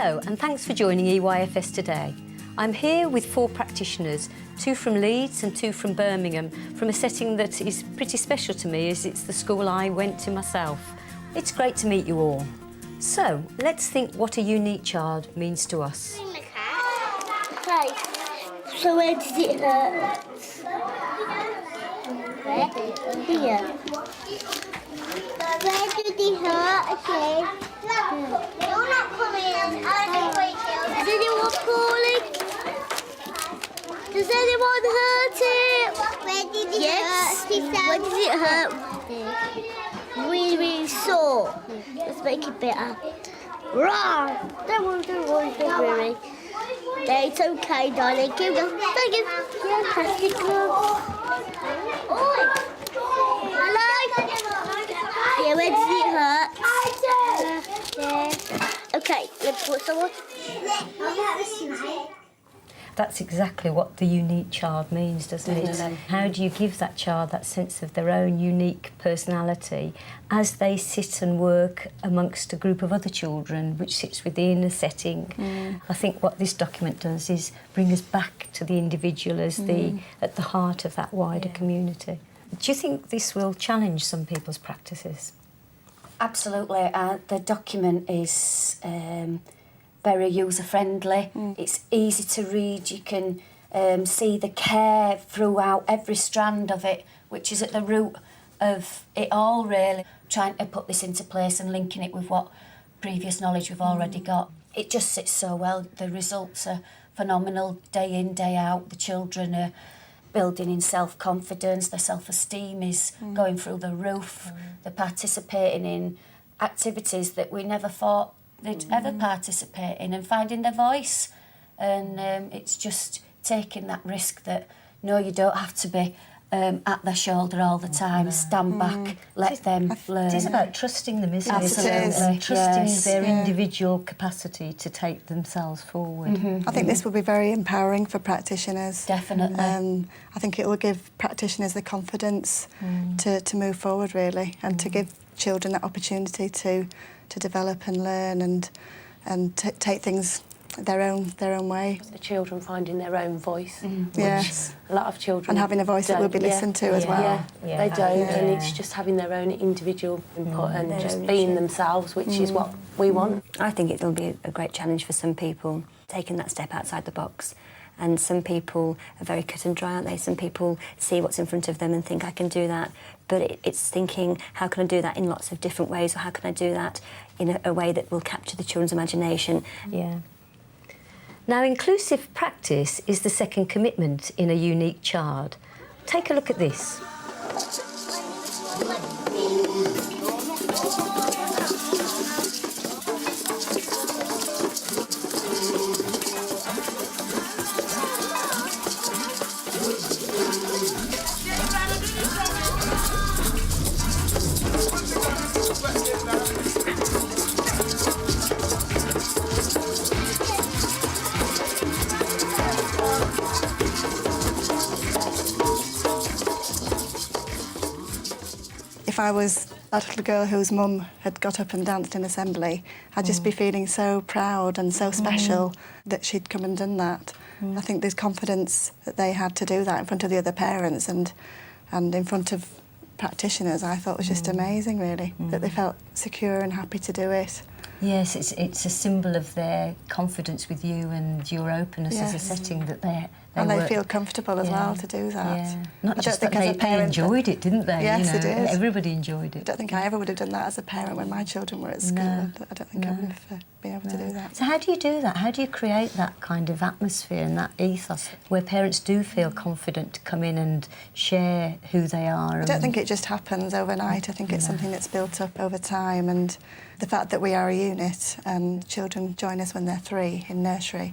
Hello, and thanks for joining EYFS today. I'm here with 4 practitioners, 2 from Leeds and 2 from Birmingham, from a setting that is pretty special to me as it's the school I went to myself. It's great to meet you all. So, let's think what a unique child means to us. Okay, so where does it hurt? Where? Here. Where did it hurt? Okay. You're not coming. Is anyone falling? Does anyone hurt it? Where did it hurt? Where did it hurt? Really, really sore. Let's make it better. Rah! Don't worry. It's okay, darling. Keep going. Thank you. Plastic gloves. Hello? Yeah, where does it hurt? There. Okay, let's put someone. That's exactly what the unique child means, doesn't it? How do you give that child that sense of their own unique personality as they sit and work amongst a group of other children which sits within a setting? I think what this document does is bring us back to the individual as at the heart of that wider community. Do you think this will challenge some people's practices? Absolutely. The document is very user-friendly. It's easy to read. You can see the care throughout every strand of it, which is at the root of it all, really. Trying to put this into place and linking it with what previous knowledge we've already got. It just sits so well. The results are phenomenal, day in, day out. The children are building in self-confidence. Their self-esteem is going through the roof. They're participating in activities that we never thought they'd ever participate in and finding their voice. And it's just taking that risk that, no, you don't have to be at their shoulder all the time. Stand back, let them learn. It is about trusting them, isn't it? Absolutely. Trusting their individual capacity to take themselves forward. I think this will be very empowering for practitioners. Definitely. I think it will give practitioners the confidence to move forward, really, and to give children that opportunity to develop and learn and take things their own way. The children finding their own voice. Yes. A lot of children And having a voice that will be listened to as well. Yeah, they don't, and it's just having their own individual input and just being themselves, which is what we want. I think it'll be a great challenge for some people, taking that step outside the box. And some people are very cut and dry, aren't they? Some people see what's in front of them and think, I can do that. But it's thinking, how can I do that in lots of different ways, or how can I do that in a way that will capture the children's imagination? Yeah. Now, inclusive practice is the second commitment in a unique child. Take a look at this. If I was that little girl whose mum had got up and danced in assembly, I'd just be feeling so proud and so special that she'd come and done that. I think there's confidence that they had to do that in front of the other parents and in front of practitioners, I thought was just amazing, really, that they felt secure and happy to do it. Yes, it's a symbol of their confidence with you and your openness as a setting that they feel comfortable as well to do that. Yeah. Not I just don't that think they enjoyed it, didn't they? Yes, you know, they did. Everybody enjoyed it. I don't think I ever would have done that as a parent when my children were at school. No. I don't think I would have been able to do that. So how do you do that? How do you create that kind of atmosphere and that ethos where parents do feel confident to come in and share who they are? I don't think it just happens overnight. I think it's something that's built up over time, and the fact that we are a unit and children join us when they're 3 in nursery.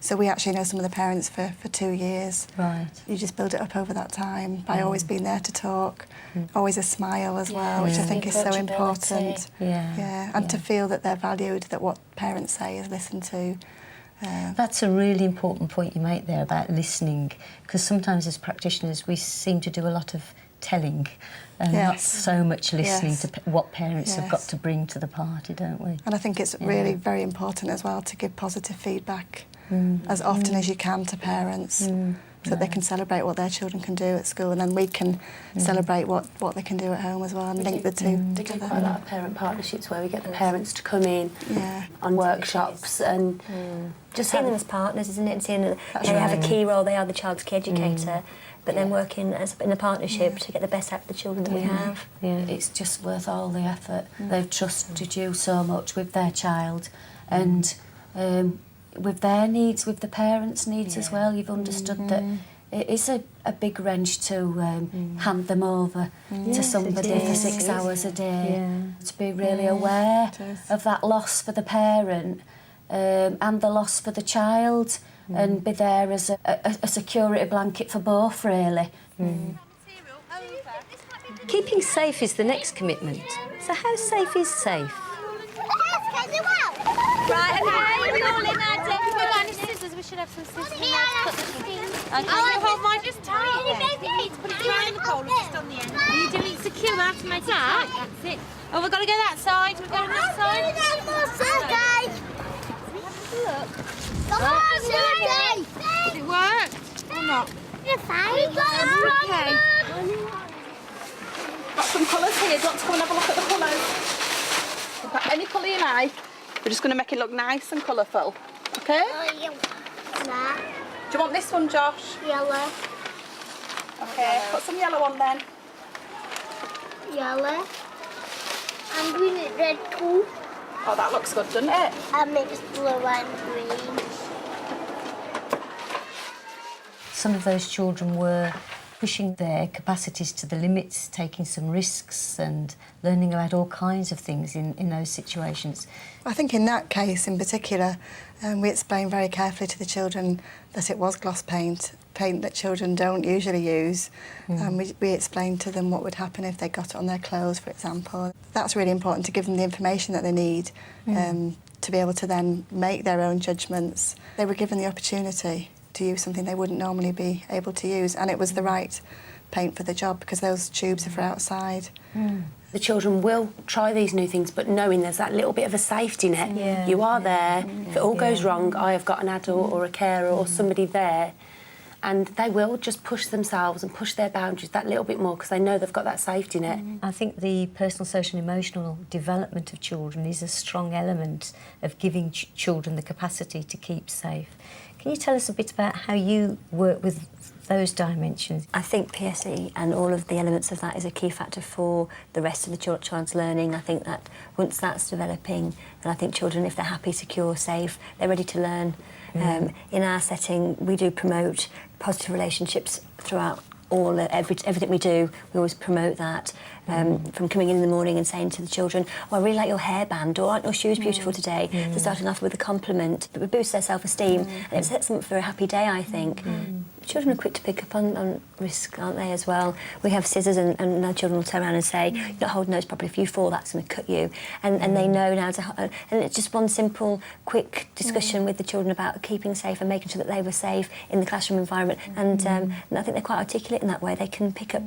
So we actually know some of the parents for 2 years. Right. You just build it up over that time by always being there to talk, always a smile as well, which I think is so important. And to feel that they're valued, that what parents say is listened to. That's a really important point you make there about listening, because sometimes as practitioners we seem to do a lot of telling and not so much listening to what parents have got to bring to the party, don't we? And I think it's really very important as well to give positive feedback as often as you can to parents so that they can celebrate what their children can do at school, and then we can celebrate what they can do at home as well, and link the two We do together. quite a lot of parent partnerships where we get the parents to come in on workshops and Just seeing them as partners, isn't it? And seeing that they have a key role, they are the child's key educator, but then working as in a partnership to get the best out of the children that we have. It's just worth all the effort. They've trusted you so much with their child, and with their needs, with the parents' needs as well. You've understood that it is a big wrench to hand them over to somebody for 6 hours a day. To be really aware of that loss for the parent and the loss for the child, and be there as a security blanket for both, really. Keeping safe is the next commitment. So how safe is safe? Right, okay, we're all in there. We've got any scissors, we should have some scissors. Okay, you hold mine just tight. You need to put it around the collar, just on the end. You do it secure, we have to make it tight, that's it. Oh, we've got to go that side, we're going that side. Look. Come on, Sergey! Does it work or not? You're fine. Okay. Got some colours here. Do you want to come and have a look at the colours? We've got any colour you like. We're just going to make it look nice and colourful. Okay? Nah. Do you want this one, Josh? Yellow. Okay, put some yellow on then. Yellow. I'm doing it red too. Oh, that looks good, doesn't it? I mixed blue and green. Some of those children were pushing their capacities to the limits, taking some risks and learning about all kinds of things in those situations. I think in that case in particular, we explained very carefully to the children that it was gloss paint that children don't usually use. We explained to them what would happen if they got it on their clothes, for example. That's really important, to give them the information that they need to be able to then make their own judgments. They were given the opportunity to use something they wouldn't normally be able to use, and it was the right paint for the job because those tubes are for outside. The children will try these new things, but knowing there's that little bit of a safety net. You are there. If it all goes wrong, I have got an adult or a carer or somebody there, and they will just push themselves and push their boundaries that little bit more because they know they've got that safety net. I think the personal, social and emotional development of children is a strong element of giving children the capacity to keep safe. Can you tell us a bit about how you work with those dimensions? I think PSE and all of the elements of that is a key factor for the rest of the child's learning. I think that once that's developing, then I think children, if they're happy, secure, safe, they're ready to learn. In our setting, we do promote positive relationships throughout everything we do. We always promote that. From coming in the morning and saying to the children, oh, I really like your hairband, or aren't your shoes beautiful today, to starting off with a compliment. It boosts their self-esteem and it sets them up for a happy day, I think. Children are quick to pick up on risk, aren't they, as well? We have scissors and our children will turn around and say, you're not holding those properly, if you fall, that's going to cut you. And they know now and it's just one simple, quick discussion with the children about keeping safe and making sure that they were safe in the classroom environment. And I think they're quite articulate in that way. They can pick up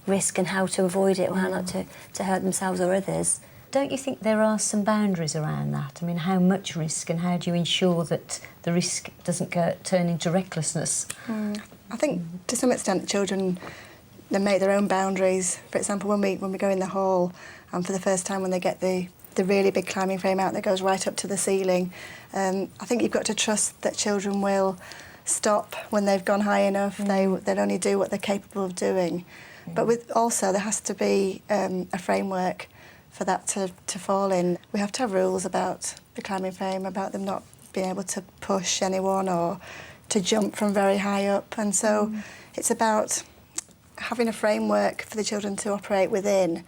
risk and how to avoid it or how not to hurt themselves or others. Don't you think there are some boundaries around that? I mean, how much risk and how do you ensure that the risk doesn't turn into recklessness? I think to some extent children, they make their own boundaries. For example, when we go in the hall and for the first time when they get the really big climbing frame out that goes right up to the ceiling, I think you've got to trust that children will stop when they've gone high enough. They'll only do what they're capable of doing. But also there has to be a framework for that to fall in. We have to have rules about the climbing frame, about them not being able to push anyone or to jump from very high up. And so it's about having a framework for the children to operate within,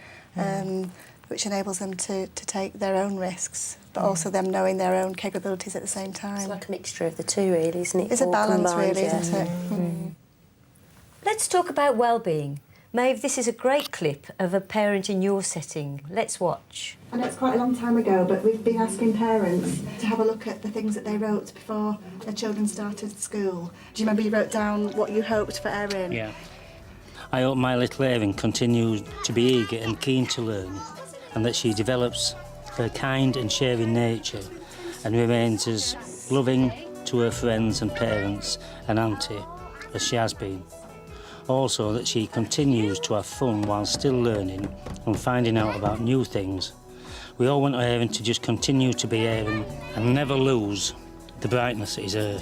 which enables them to take their own risks, but also them knowing their own capabilities at the same time. It's like a mixture of the two, really, isn't it? It's a balance, combined, really, isn't it? Let's talk about well-being. Maeve, this is a great clip of a parent in your setting. Let's watch. I know it's quite a long time ago, but we've been asking parents to have a look at the things that they wrote before their children started school. Do you remember you wrote down what you hoped for Erin? Yeah. I hope my little Erin continues to be eager and keen to learn, and that she develops her kind and sharing nature and remains as loving to her friends and parents and auntie as she has been. Also, that she continues to have fun while still learning and finding out about new things. We all want Erin to just continue to be Erin and never lose the brightness that is her.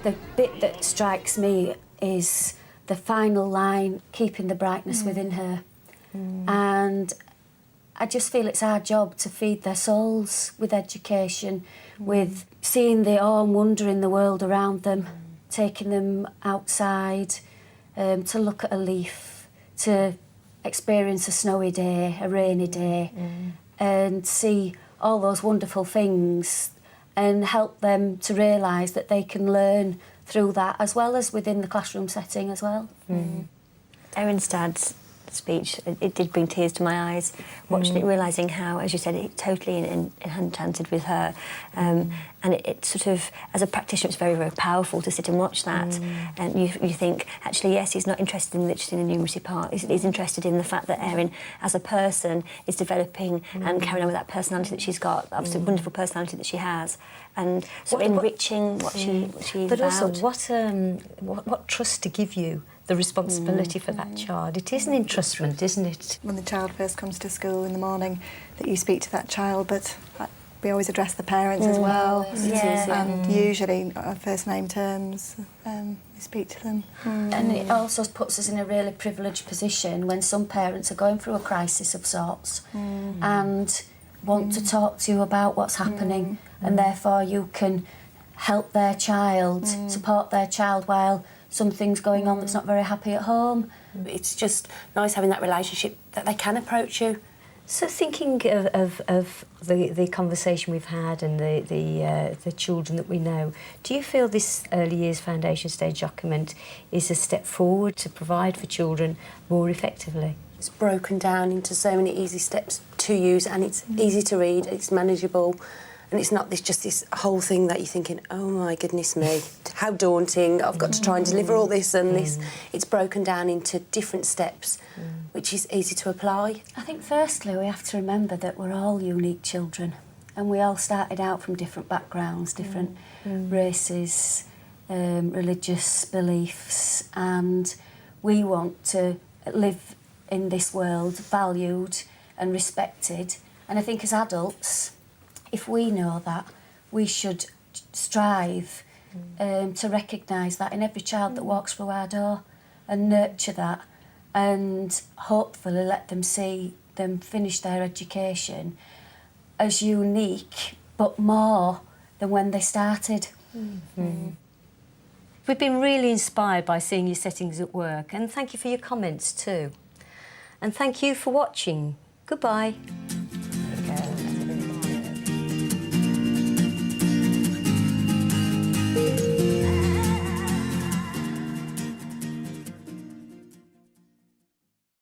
The bit that strikes me is the final line, keeping the brightness within her. And I just feel it's our job to feed their souls with education, with seeing the awe and wonder in the world around them, taking them outside to look at a leaf, to experience a snowy day, a rainy day, and see all those wonderful things and help them to realise that they can learn through that as well as within the classroom setting as well. Erin's dad's speech, it did bring tears to my eyes, watching it, realising how, as you said, it totally enchanted with her. And it sort of, as a practitioner, it's very, very powerful to sit and watch that. And you think, actually, yes, he's not interested in literacy and the numeracy part. He's interested in the fact that Erin, as a person, is developing and carrying on with that personality that she's got, obviously wonderful personality that she has, and sort of enriching what she's But about. also, what trust to give you the responsibility for that child. It is an entrustment, isn't it? When the child first comes to school in the morning, that you speak to that child, but we always address the parents as well. And usually on first name terms, we speak to them. And it also puts us in a really privileged position when some parents are going through a crisis of sorts and want to talk to you about what's happening, and therefore you can help their child, support their child while something's going on that's not very happy at home. It's just nice having that relationship that they can approach you. So thinking of the conversation we've had and the children that we know, do you feel this Early Years Foundation Stage document is a step forward to provide for children more effectively? It's broken down into so many easy steps to use, and it's easy to read, it's manageable, and it's not this whole thing that you're thinking, oh my goodness me, how daunting, I've got to try and deliver all this and this. It's broken down into different steps, which is easy to apply. I think firstly we have to remember that we're all unique children, and we all started out from different backgrounds, different races, religious beliefs, and we want to live in this world valued and respected. And I think as adults, if we know that, we should strive to recognise that in every child that walks through our door and nurture that, and hopefully let them see them finish their education as unique but more than when they started. We've been really inspired by seeing your settings at work, and thank you for your comments too. And thank you for watching. Goodbye.